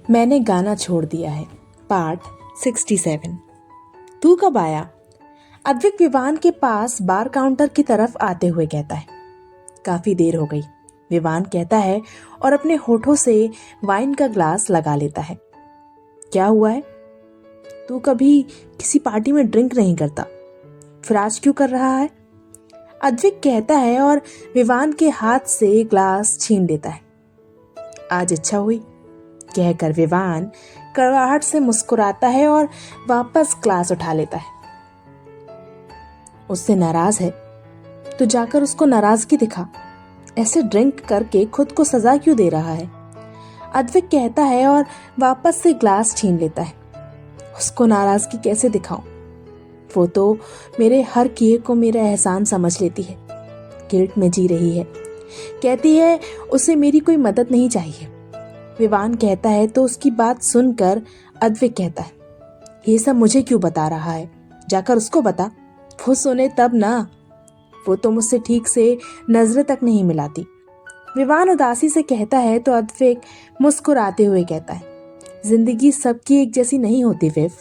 मैंने गाना छोड़ दिया है, पार्ट 67। तू कब आया? अद्विक विवान के पास बार काउंटर की तरफ आते हुए कहता है। काफी देर हो गई, विवान कहता है और अपने होठों से वाइन का ग्लास लगा लेता है। क्या हुआ है? तू कभी किसी पार्टी में ड्रिंक नहीं करता, फिर आज क्यों कर रहा है? अद्विक कहता है और विवान के हाथ से ग्लास छीन लेता है। आज इच्छा हुई, कहकर विवान कड़वाहट से मुस्कुराता है और वापस ग्लास उठा लेता है। उससे नाराज है तो जाकर उसको नाराजगी दिखा। ऐसे ड्रिंक करके खुद को सजा क्यों दे रहा है? अद्विक कहता है और वापस से ग्लास छीन लेता है। उसको नाराजगी कैसे दिखाऊं? वो तो मेरे हर किए को मेरा एहसान समझ लेती है, गिल्ट में जी रही है। कहती है उसे मेरी कोई मदद नहीं चाहिए। विवान कहता है तो उसकी बात सुनकर अद्विक कहता है, ये सब मुझे क्यों बता रहा है? जाकर उसको बता, वो सुने तब ना। वो तो मुझसे ठीक से नजरें तक नहीं मिलाती। विवान उदासी से कहता है तो अद्विक मुस्कुराते हुए कहता है, जिंदगी सबकी एक जैसी नहीं होती विव।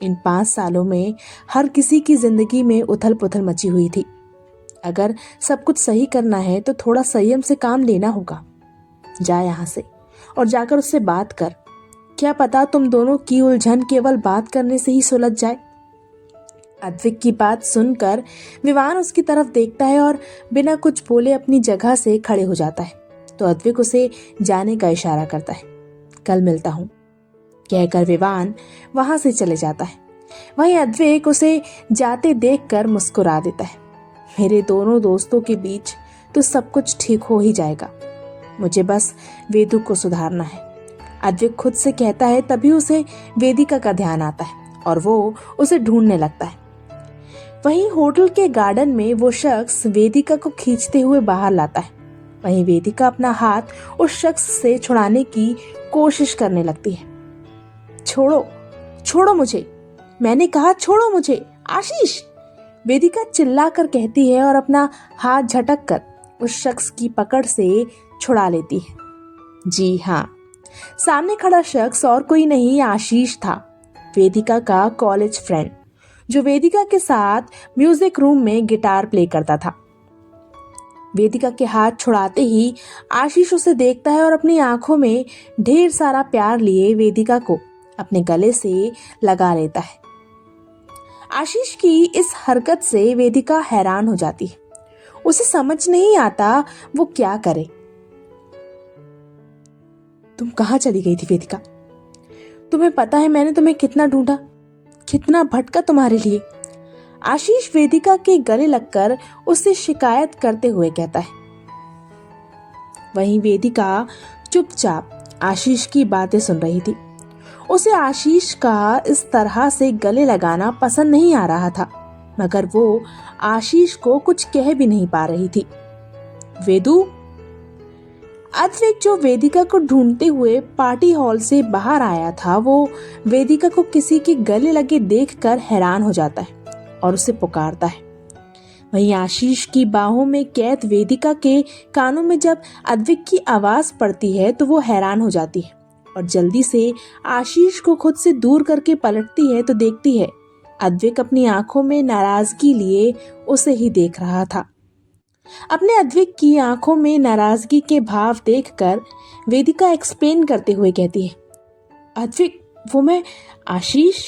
इन 5 सालों में हर किसी की जिंदगी में उथल पुथल मची हुई थी। अगर सब कुछ सही करना है तो थोड़ा संयम से काम लेना होगा। जा यहाँ से और जाकर उससे बात कर। क्या पता तुम दोनों की उलझन केवल बात करने से ही सुलझ जाए। अद्विक की बात सुनकर विवान उसकी तरफ देखता है और बिना कुछ बोले अपनी जगह से खड़े हो जाता है। तो अद्विक उसे जाने का इशारा करता है। कल मिलता हूँ, कहकर विवान वहां से चले जाता है। वहीं अद्विक उसे जाते देखकर मुस्कुरा देता है। मेरे दोनों दोस्तों के बीच तो सब कुछ ठीक हो ही जाएगा, मुझे बस वेदू को सुधारना है, अद्विक खुद से कहता है। तभी उसे वेदिका का ध्यान आता है और वो उसे ढूंढने लगता है। वहीं होटल के गार्डन में वो शख्स वेदिका को खींचते हुए बाहर लाता है। वहीं वेदिका अपना हाथ उस शख्स से छुड़ाने की कोशिश करने लगती है। छोड़ो, छोड़ो मुझे, मैंने कहा छोड़ो मुझे, आशीष! वेदिका चिल्लाकर कहती है और अपना हाथ झटक कर उस शख्स की पकड़ से छुड़ा लेती है। जी हाँ, सामने खड़ा शख्स और कोई नहीं आशीष था, वेदिका का कॉलेज फ्रेंड, जो वेदिका के साथ म्यूजिक रूम में गिटार प्ले करता था। वेदिका के हाथ छुड़ाते ही आशीष उसे देखता है और अपनी आंखों में ढेर सारा प्यार लिए वेदिका को अपने गले से लगा लेता है। आशीष की इस हरकत से वेदिका हैरान हो जाती है। उसे समझ नहीं आता वो क्या करे। तुम कहाँ चली गई थी वेदिका? तुम्हें पता है मैंने तुम्हें कितना ढूंढा, कितना भटका तुम्हारे लिए। आशीष वेदिका के गले लगकर उससे शिकायत करते हुए कहता है। वहीं वेदिका चुपचाप आशीष की बातें सुन रही थी। उसे आशीष का इस तरह से गले लगाना पसंद नहीं आ रहा था, मगर वो आशीष को कुछ कह भी नहीं पा रही थी। वेदू! अद्विक जो वेदिका को ढूंढते हुए पार्टी हॉल से बाहर आया था, वो वेदिका को किसी के गले लगे देखकर हैरान हो जाता है और उसे पुकारता है। वहीं आशीष की बाहों में कैद वेदिका के कानों में जब अद्विक की आवाज पड़ती है तो वो हैरान हो जाती है और जल्दी से आशीष को खुद से दूर करके पलटती है तो देखती है अद्विक अपनी आंखों में नाराजगी लिए उसे ही देख रहा था। अपने अद्विक की आंखों में नाराजगी के भाव देखकर वेदिका एक्सप्लेन करते हुए कहती है, अद्विक, वो मैं आशीष।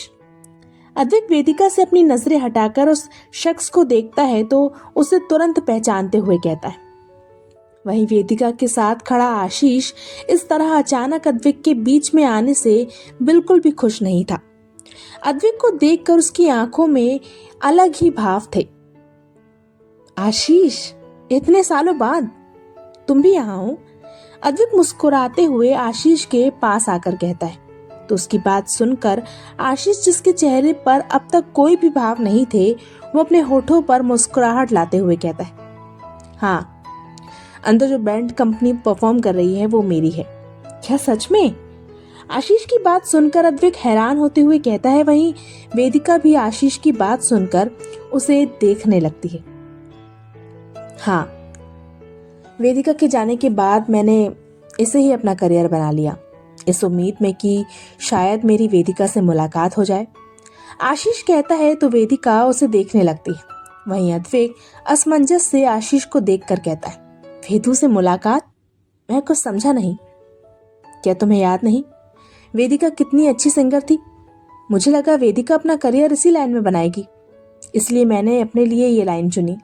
अद्विक वेदिका से अपनी नजरें हटाकर उस शख्स को देखता है तो उसे तुरंत पहचानते हुए कहता है। वहीं वेदिका के साथ खड़ा आशीष इस तरह अचानक अद्विक के बीच में आने से बिल्कुल भी खुश नहीं था। अद्विक को देखकर उसकी आंखों में अलग ही भाव थे। आशीष, इतने सालों बाद तुम भी यहाँ हो? अद्विक मुस्कुराते हुए आशीष के पास आकर कहता है। तो उसकी बात सुनकर आशीष, जिसके चेहरे पर अब तक कोई भी भाव नहीं थे, वो अपने होठों पर मुस्कुराहट लाते हुए कहता है, हाँ, अंदर जो बैंड कंपनी परफॉर्म कर रही है वो मेरी है। क्या सच में? आशीष की बात सुनकर अद्विक हैरान होते हुए कहता है। वहीं वेदिका भी आशीष की बात सुनकर उसे देखने लगती है। हाँ, वेदिका के जाने के बाद मैंने इसे ही अपना करियर बना लिया। इस उम्मीद में कि शायद मेरी वेदिका से मुलाकात हो जाए। आशीष कहता है तो वेदिका उसे देखने लगती है। वहीं अद्वैत असमंजस से आशीष को देखकर कहता है, वेदू से मुलाकात? मैं कुछ समझा नहीं। क्या तुम्हें याद नहीं वेदिका कितनी अच्छी सिंगर थी? मुझे लगा वेदिका अपना करियर इसी लाइन में बनाएगी, इसलिए मैंने अपने लिए ये लाइन चुनी।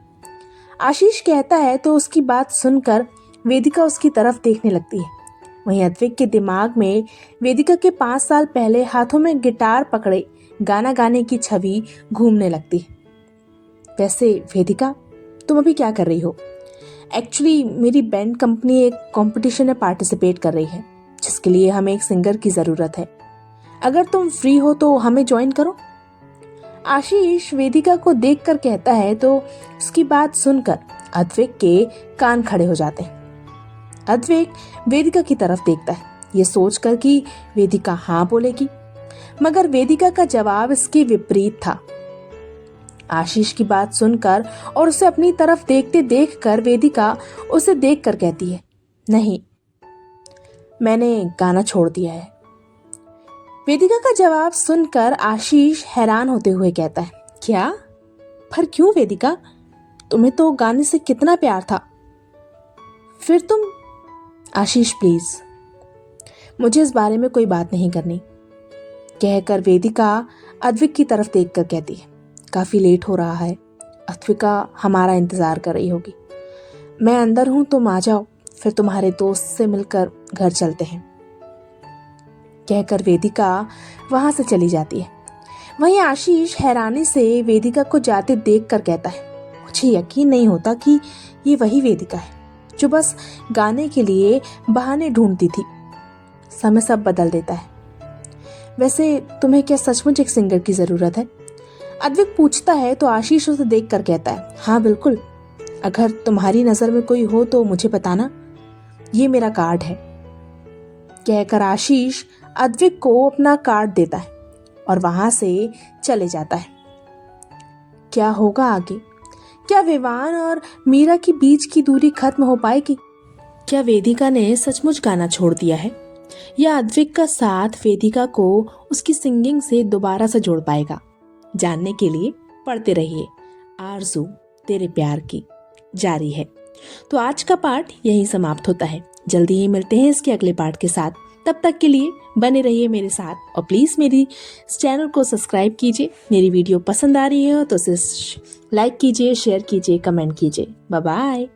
आशीष कहता है तो उसकी बात सुनकर वेदिका उसकी तरफ देखने लगती है। वहीं अद्वैत के दिमाग में वेदिका के 5 साल पहले हाथों में गिटार पकड़े गाना गाने की छवि घूमने लगती है। वैसे वेदिका, तुम अभी क्या कर रही हो? एक्चुअली मेरी बैंड कंपनी एक कंपटीशन में पार्टिसिपेट कर रही है, जिसके लिए हमें एक सिंगर की ज़रूरत है। अगर तुम फ्री हो तो हमें ज्वाइन करो। आशीष वेदिका को देखकर कहता है तो उसकी बात सुनकर अद्वैत के कान खड़े हो जाते हैं। अद्वैत वेदिका की तरफ देखता है, ये सोचकर कि वेदिका हाँ बोलेगी, मगर वेदिका का जवाब इसके विपरीत था। आशीष की बात सुनकर और उसे अपनी तरफ देखते देखकर वेदिका उसे देखकर कहती है, नहीं, मैंने गाना छोड़ दिया है। वेदिका का जवाब सुनकर आशीष हैरान होते हुए कहता है, क्या? पर क्यों वेदिका? तुम्हें तो गाने से कितना प्यार था। फिर तुम? आशीष प्लीज, मुझे इस बारे में कोई बात नहीं करनी, कहकर वेदिका अद्वैत की तरफ देखकर कहती है, काफी लेट हो रहा है, अद्विका हमारा इंतजार कर रही होगी। मैं अंदर हूं, तुम आ जाओ, फिर तुम्हारे दोस्त से मिलकर घर चलते हैं, कहकर वेदिका वहां से चली जाती है। वहीं आशीष हैरानी से वेदिका को जाते देखकर कहता है, मुझे यकीन नहीं होता कि ये वही वेदिका है जो बस गाने के लिए बहाने ढूंढती थी। समय सब बदल देता है। वैसे तुम्हें क्या सचमुच एक सिंगर की जरूरत है? अद्वैत पूछता है तो आशीष उसे देखकर कहता है, हाँ बिल्कुल, अगर तुम्हारी नजर में कोई हो तो मुझे बताना, ये मेरा कार्ड है, कहकर आशीष अद्वैत को अपना कार्ड देता है और वहां से चले जाता है। क्या होगा आगे? क्या विवान और मीरा के बीच की दूरी खत्म हो पाएगी? क्या वेदिका ने सचमुच गाना छोड़ दिया है, या अद्वैत का साथ वेदिका को उसकी सिंगिंग से दोबारा से जोड़ पाएगा? जानने के लिए पढ़ते रहिए आरज़ू तेरे प्यार की जारी है। तो आज का पार्ट यहीं समाप्त होता है। जल्दी ही मिलते हैं इसके अगले पार्ट के साथ। तब तक के लिए बने रहिए मेरे साथ और प्लीज़ मेरी चैनल को सब्सक्राइब कीजिए। मेरी वीडियो पसंद आ रही है तो इसे लाइक कीजिए, शेयर कीजिए, कमेंट कीजिए। Bye bye.